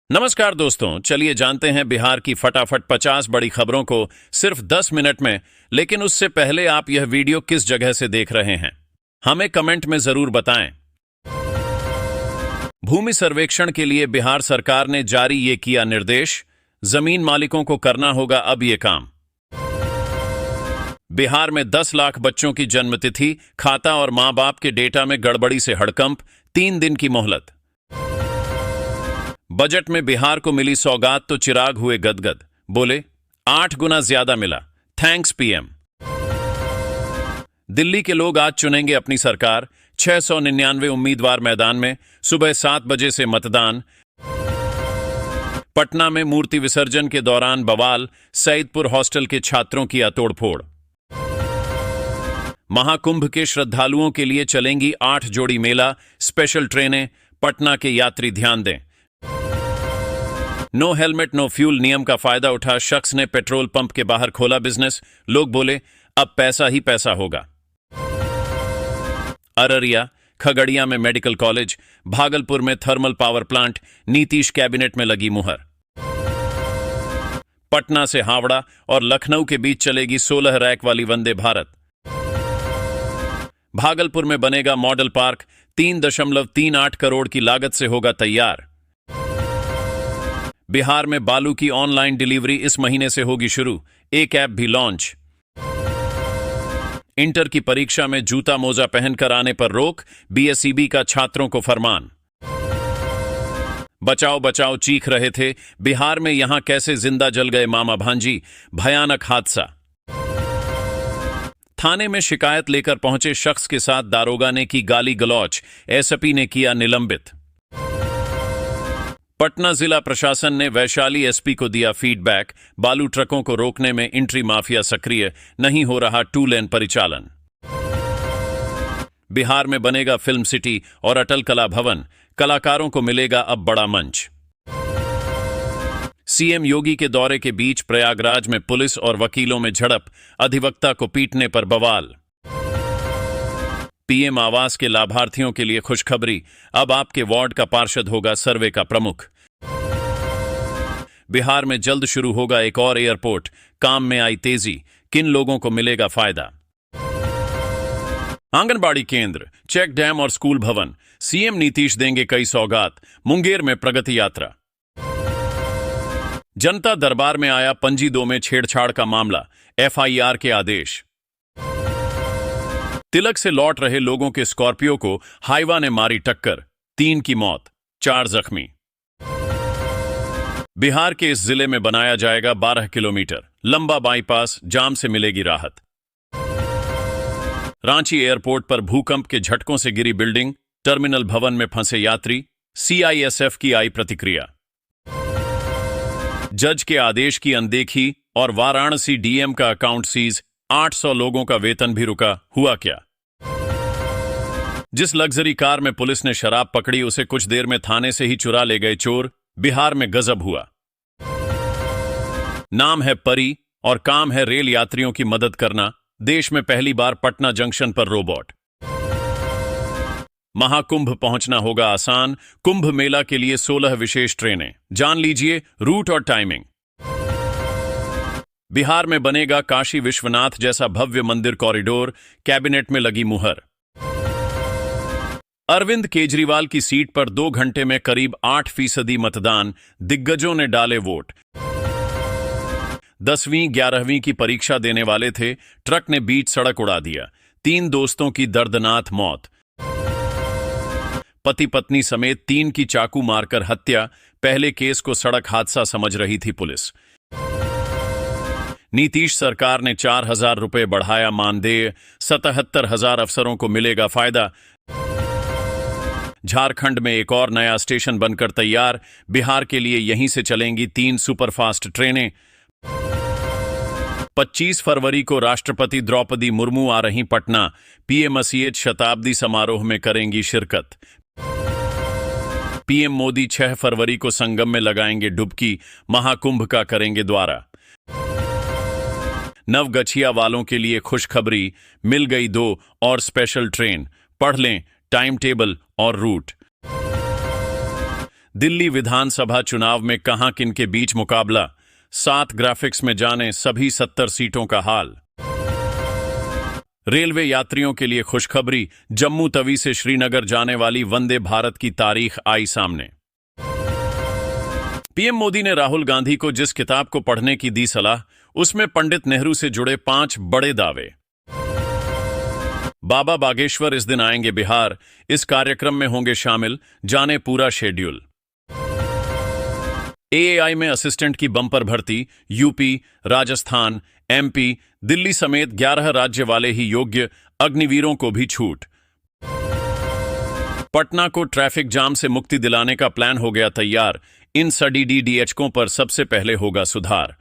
नमस्कार दोस्तों, चलिए जानते हैं बिहार की फटाफट 50 बड़ी खबरों को सिर्फ 10 मिनट में। लेकिन उससे पहले आप यह वीडियो किस जगह से देख रहे हैं, हमें कमेंट में जरूर बताएं। भूमि सर्वेक्षण के लिए बिहार सरकार ने जारी ये किया निर्देश, जमीन मालिकों को करना होगा अब ये काम। बिहार में 10 लाख बच्चों की जन्मतिथि, खाता और मां बाप के डेटा में गड़बड़ी से हड़कंप, 3 दिन की मोहलत। बजट में बिहार को मिली सौगात तो चिराग हुए गदगद, बोले 8 गुना ज्यादा मिला, थैंक्स पीएम। दिल्ली के लोग आज चुनेंगे अपनी सरकार, 699 उम्मीदवार मैदान में, सुबह 7 बजे से मतदान। पटना में मूर्ति विसर्जन के दौरान बवाल, सईदपुर हॉस्टल के छात्रों की तोड़फोड़। महाकुंभ के श्रद्धालुओं के लिए चलेंगी 8 जोड़ी मेला स्पेशल ट्रेनें, पटना के यात्री ध्यान दें। नो हेलमेट नो फ्यूल नियम का फायदा उठा शख्स ने पेट्रोल पंप के बाहर खोला बिजनेस, लोग बोले अब पैसा ही पैसा होगा। अररिया, खगड़िया में मेडिकल कॉलेज, भागलपुर में thermal power plant, Nitish cabinet में लगी मुहर। पटना से हावड़ा और लखनऊ के बीच चलेगी 16 रैक वाली वंदे भारत। भागलपुर में बनेगा मॉडल पार्क, 3.38 करोड़ की लागत से होगा तैयार। बिहार में बालू की ऑनलाइन डिलीवरी इस महीने से होगी शुरू, एक ऐप भी लॉन्च। इंटर की परीक्षा में जूता मोजा पहनकर आने पर रोक, बीएसईबी का छात्रों को फरमान। बचाओ बचाओ चीख रहे थे, बिहार में यहां कैसे जिंदा जल गए मामा भांजी, भयानक हादसा। थाने में शिकायत लेकर पहुंचे शख्स के साथ दारोगा ने की गाली गलौच, एसपी ने किया निलंबित। पटना जिला प्रशासन ने वैशाली एसपी को दिया फीडबैक, बालू ट्रकों को रोकने में एंट्री माफिया सक्रिय, नहीं हो रहा 2 लेन परिचालन। बिहार में बनेगा फिल्म सिटी और अटल कला भवन, कलाकारों को मिलेगा अब बड़ा मंच। सीएम योगी के दौरे के बीच प्रयागराज में पुलिस और वकीलों में झड़प, अधिवक्ता को पीटने पर बवाल। पीएम आवास के लाभार्थियों के लिए खुशखबरी, अब आपके वार्ड का पार्षद होगा सर्वे का प्रमुख। बिहार में जल्द शुरू होगा एक और एयरपोर्ट, काम में आई तेजी, किन लोगों को मिलेगा फायदा। आंगनबाड़ी केंद्र, चेक डैम और स्कूल भवन, सीएम नीतीश देंगे कई सौगात, मुंगेर में प्रगति यात्रा। जनता दरबार में आया पंजी 2 में छेड़छाड़ का मामला, एफआईआर के आदेश। तिलक से लौट रहे लोगों के स्कॉर्पियो को हाइवा ने मारी टक्कर, 3 की मौत, 4 जख्मी। बिहार के इस जिले में बनाया जाएगा 12 किलोमीटर लंबा बाईपास, जाम से मिलेगी राहत। रांची एयरपोर्ट पर भूकंप के झटकों से गिरी बिल्डिंग, टर्मिनल भवन में फंसे यात्री, सीआईएसएफ की आई प्रतिक्रिया। जज के आदेश की अनदेखी और वाराणसी डीएम का अकाउंट सीज, 800 लोगों का वेतन भी रुका, हुआ क्या। जिस लग्जरी कार में पुलिस ने शराब पकड़ी उसे कुछ देर में थाने से ही चुरा ले गए चोर, बिहार में गजब हुआ। नाम है परी और काम है रेल यात्रियों की मदद करना, देश में पहली बार पटना जंक्शन पर रोबोट। महाकुंभ पहुंचना होगा आसान, कुंभ मेला के लिए 16 विशेष ट्रेनें, जान लीजिए रूट और टाइमिंग। बिहार में बनेगा काशी विश्वनाथ जैसा भव्य मंदिर कॉरिडोर, कैबिनेट में लगी मुहर। अरविंद केजरीवाल की सीट पर 2 घंटे में करीब 8% मतदान, दिग्गजों ने डाले वोट। 10वीं 11वीं की परीक्षा देने वाले थे, ट्रक ने बीच सड़क उड़ा दिया, 3 दोस्तों की दर्दनाक मौत। पति पत्नी समेत 3 की चाकू मारकर हत्या, पहले केस को सड़क हादसा समझ रही थी पुलिस। नीतीश सरकार ने 4,000 रुपए बढ़ाया मानदेय, 77,000 अफसरों को मिलेगा फायदा। झारखंड में एक और नया स्टेशन बनकर तैयार, बिहार के लिए यहीं से चलेंगी 3 सुपरफास्ट ट्रेनें। 25 फरवरी को राष्ट्रपति द्रौपदी मुर्मू आ रही पटना, पीएम शताब्दी समारोह में करेंगी शिरकत। पीएम मोदी 6 फरवरी को संगम में लगाएंगे डुबकी, महाकुंभ का करेंगे द्वारा। नवगछिया वालों के लिए खुशखबरी, मिल गई 2 और स्पेशल ट्रेन, पढ़ लें टाइम टेबल और रूट। दिल्ली विधानसभा चुनाव में कहां किन के बीच मुकाबला, 7 ग्राफिक्स में जाने सभी 70 सीटों का हाल। रेलवे यात्रियों के लिए खुशखबरी, जम्मू तवी से श्रीनगर जाने वाली वंदे भारत की तारीख आई सामने। पीएम मोदी ने राहुल गांधी को जिस किताब को पढ़ने की दी सलाह, उसमें पंडित नेहरू से जुड़े 5 बड़े दावे। बाबा बागेश्वर इस दिन आएंगे बिहार, इस कार्यक्रम में होंगे शामिल, जाने पूरा शेड्यूल। एएआई में असिस्टेंट की बम्पर भर्ती, यूपी, राजस्थान, एमपी, दिल्ली समेत 11 राज्य वाले ही योग्य, अग्निवीरों को भी छूट। पटना को ट्रैफिक जाम से मुक्ति दिलाने का प्लान हो गया तैयार, इन सडीडीडीएचकों पर सबसे पहले होगा सुधार।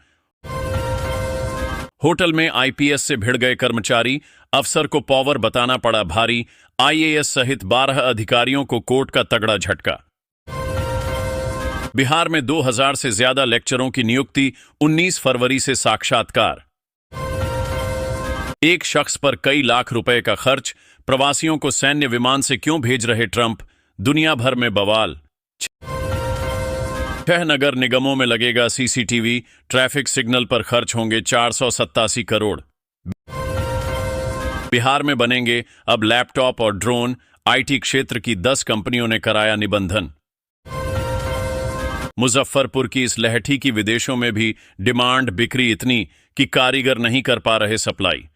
होटल में आईपीएस से भिड़ गए कर्मचारी, अफसर को पावर बताना पड़ा भारी, आईएएस सहित 12 अधिकारियों को कोर्ट का तगड़ा झटका। बिहार में 2000 से ज्यादा लेक्चरों की नियुक्ति, 19 फरवरी से साक्षात्कार। एक शख्स पर कई लाख रुपए का खर्च, प्रवासियों को सैन्य विमान से क्यों भेज रहे ट्रंप, दुनिया भर में बवाल। 6 नगर निगमों में लगेगा सीसीटीवी, ट्रैफिक सिग्नल पर खर्च होंगे 487 करोड़। बिहार में बनेंगे अब लैपटॉप और ड्रोन, आईटी क्षेत्र की 10 कंपनियों ने कराया निबंधन। मुजफ्फरपुर की इस लहठी की विदेशों में भी डिमांड, बिक्री इतनी कि कारीगर नहीं कर पा रहे सप्लाई।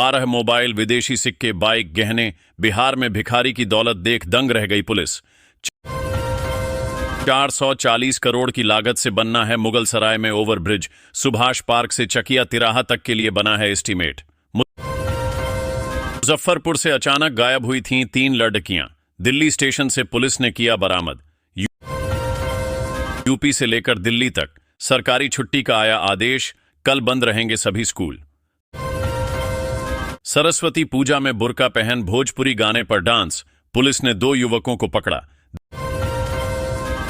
12 मोबाइल, विदेशी सिक्के, बाइक, गहने, बिहार में भिखारी की दौलत देख दंग रह गई पुलिस। 440 करोड़ की लागत से बनना है मुगल सराय में ओवरब्रिज, सुभाष पार्क से चकिया तिराहा तक के लिए बना है एस्टीमेट। मुजफ्फरपुर से अचानक गायब हुई थीं 3 लड़कियां, दिल्ली स्टेशन से पुलिस ने किया बरामद। यूपी से लेकर दिल्ली तक सरकारी छुट्टी का आया आदेश, कल बंद रहेंगे सभी स्कूल। सरस्वती पूजा में बुर्का पहन भोजपुरी गाने पर डांस, पुलिस ने 2 युवकों को पकड़ा।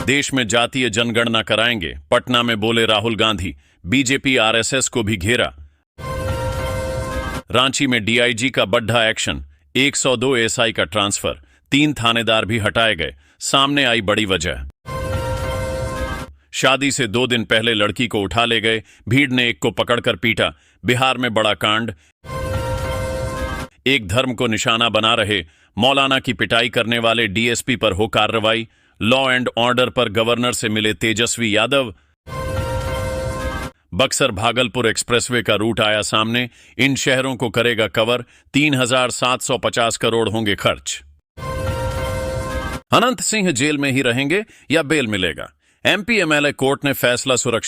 देश में जातीय जनगणना कराएंगे, पटना में बोले राहुल गांधी, बीजेपी आरएसएस को भी घेरा। रांची में डीआईजी का बड्ढा एक्शन, 102 एसआई का ट्रांसफर, 3 थानेदार भी हटाए गए, सामने आई बड़ी वजह। शादी से 2 दिन पहले लड़की को उठा ले गए, भीड़ ने एक को पकड़कर पीटा, बिहार में बड़ा कांड। एक धर्म को निशाना बना रहे मौलाना की पिटाई करने वाले डीएसपी पर हो कार्रवाई, लॉ एंड ऑर्डर पर गवर्नर से मिले तेजस्वी यादव। बक्सर भागलपुर एक्सप्रेसवे का रूट आया सामने, इन शहरों को करेगा कवर, 3750 करोड़ होंगे खर्च। अनंत सिंह जेल में ही रहेंगे या बेल मिलेगा, एमपी एमएलए कोर्ट ने फैसला सुरक्षा